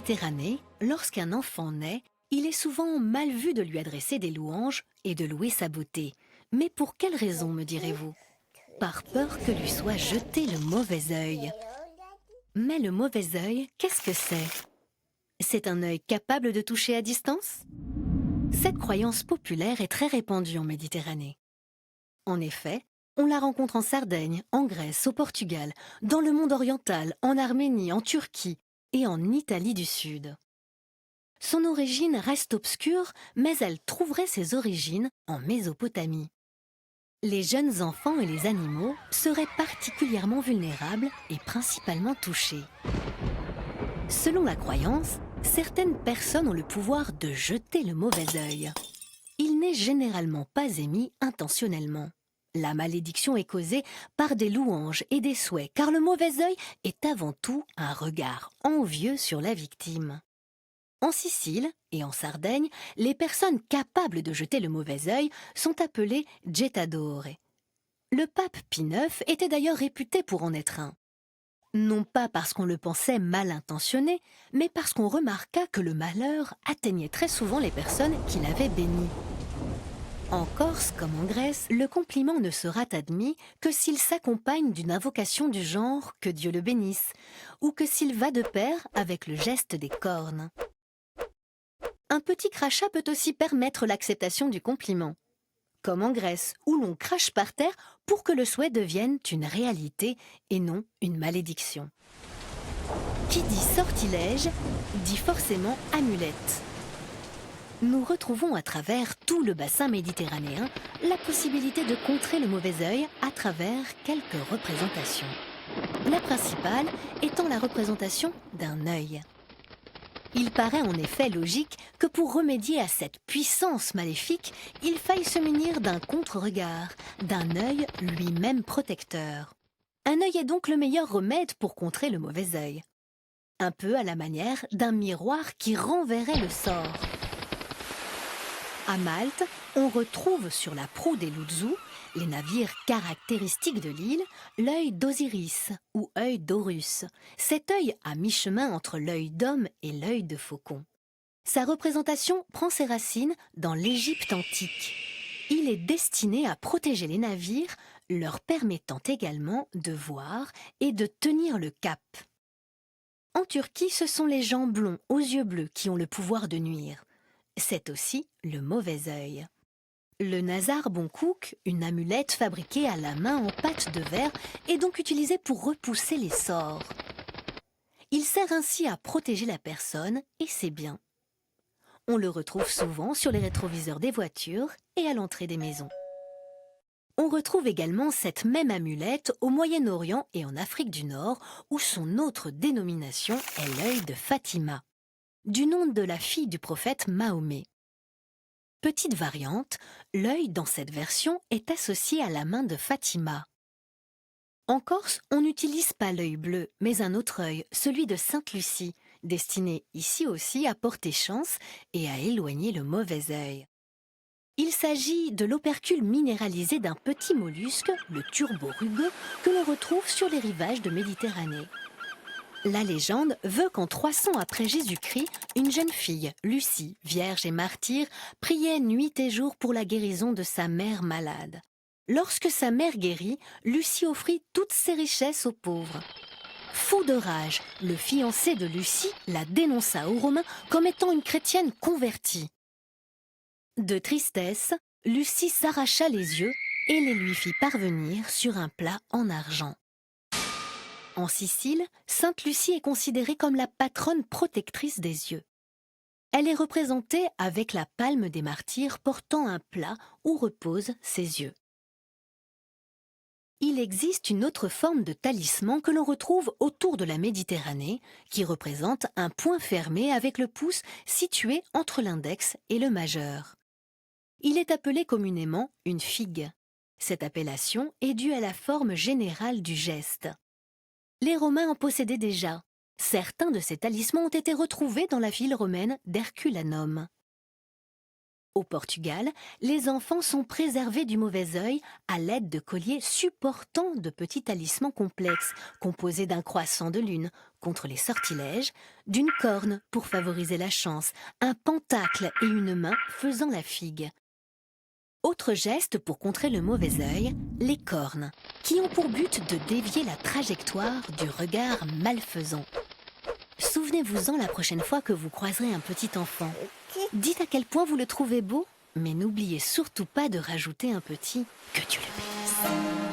Méditerranée, lorsqu'un enfant naît, il est souvent mal vu de lui adresser des louanges et de louer sa beauté. Mais pour quelle raison, me direz-vous? Par peur que lui soit jeté le mauvais œil. Mais le mauvais œil, qu'est-ce que c'est? C'est un œil capable de toucher à distance? Cette croyance populaire est très répandue en Méditerranée. En effet, on la rencontre en Sardaigne, en Grèce, au Portugal, dans le monde oriental, en Arménie, en Turquie et en Italie du Sud. Son origine reste obscure, mais elle trouverait ses origines en Mésopotamie. Les jeunes enfants et les animaux seraient particulièrement vulnérables et principalement touchés. Selon la croyance, certaines personnes ont le pouvoir de jeter le mauvais œil. Il n'est généralement pas émis intentionnellement. La malédiction est causée par des louanges et des souhaits, car le mauvais œil est avant tout un regard envieux sur la victime. En Sicile et en Sardaigne, les personnes capables de jeter le mauvais œil sont appelées gettadore. Le pape Pie IX était d'ailleurs réputé pour en être un. Non pas parce qu'on le pensait mal intentionné, mais parce qu'on remarqua que le malheur atteignait très souvent les personnes qui l'avaient béni. En Corse comme en Grèce, le compliment ne sera admis que s'il s'accompagne d'une invocation du genre « que Dieu le bénisse » ou que s'il va de pair avec le geste des cornes. Un petit crachat peut aussi permettre l'acceptation du compliment, comme en Grèce, où l'on crache par terre pour que le souhait devienne une réalité et non une malédiction. Qui dit sortilège, dit forcément amulette. Nous retrouvons à travers tout le bassin méditerranéen la possibilité de contrer le mauvais œil à travers quelques représentations. La principale étant la représentation d'un œil. Il paraît en effet logique que pour remédier à cette puissance maléfique, il faille se munir d'un contre-regard, d'un œil lui-même protecteur. Un œil est donc le meilleur remède pour contrer le mauvais œil. Un peu à la manière d'un miroir qui renverrait le sort. À Malte, on retrouve sur la proue des Louzous, les navires caractéristiques de l'île, l'œil d'Osiris ou œil d'Horus. Cet œil à mi-chemin entre l'œil d'homme et l'œil de faucon. Sa représentation prend ses racines dans l'Égypte antique. Il est destiné à protéger les navires, leur permettant également de voir et de tenir le cap. En Turquie, ce sont les gens blonds aux yeux bleus qui ont le pouvoir de nuire. C'est aussi le mauvais œil. Le Nazar Bonkouk, une amulette fabriquée à la main en pâte de verre, est donc utilisée pour repousser les sorts. Il sert ainsi à protéger la personne et ses biens. On le retrouve souvent sur les rétroviseurs des voitures et à l'entrée des maisons. On retrouve également cette même amulette au Moyen-Orient et en Afrique du Nord, où son autre dénomination est l'œil de Fatima, du nom de la fille du prophète Mahomet. Petite variante, l'œil dans cette version est associé à la main de Fatima. En Corse, on n'utilise pas l'œil bleu, mais un autre œil, celui de Sainte Lucie, destiné ici aussi à porter chance et à éloigner le mauvais œil. Il s'agit de l'opercule minéralisé d'un petit mollusque, le turbo-rugueux, que l'on retrouve sur les rivages de Méditerranée. La légende veut qu'en 300 après Jésus-Christ, une jeune fille, Lucie, vierge et martyre, priait nuit et jour pour la guérison de sa mère malade. Lorsque sa mère guérit, Lucie offrit toutes ses richesses aux pauvres. Fou de rage, le fiancé de Lucie la dénonça aux Romains comme étant une chrétienne convertie. De tristesse, Lucie s'arracha les yeux et les lui fit parvenir sur un plat en argent. En Sicile, Sainte Lucie est considérée comme la patronne protectrice des yeux. Elle est représentée avec la palme des martyrs portant un plat où reposent ses yeux. Il existe une autre forme de talisman que l'on retrouve autour de la Méditerranée, qui représente un point fermé avec le pouce situé entre l'index et le majeur. Il est appelé communément une figue. Cette appellation est due à la forme générale du geste. Les Romains en possédaient déjà. Certains de ces talismans ont été retrouvés dans la ville romaine d'Herculanum. Au Portugal, les enfants sont préservés du mauvais œil à l'aide de colliers supportant de petits talismans complexes, composés d'un croissant de lune contre les sortilèges, d'une corne pour favoriser la chance, un pentacle et une main faisant la figue. Autre geste pour contrer le mauvais œil, les cornes, qui ont pour but de dévier la trajectoire du regard malfaisant. Souvenez-vous-en la prochaine fois que vous croiserez un petit enfant. Dites à quel point vous le trouvez beau, mais n'oubliez surtout pas de rajouter un petit « que Dieu le bénisse ».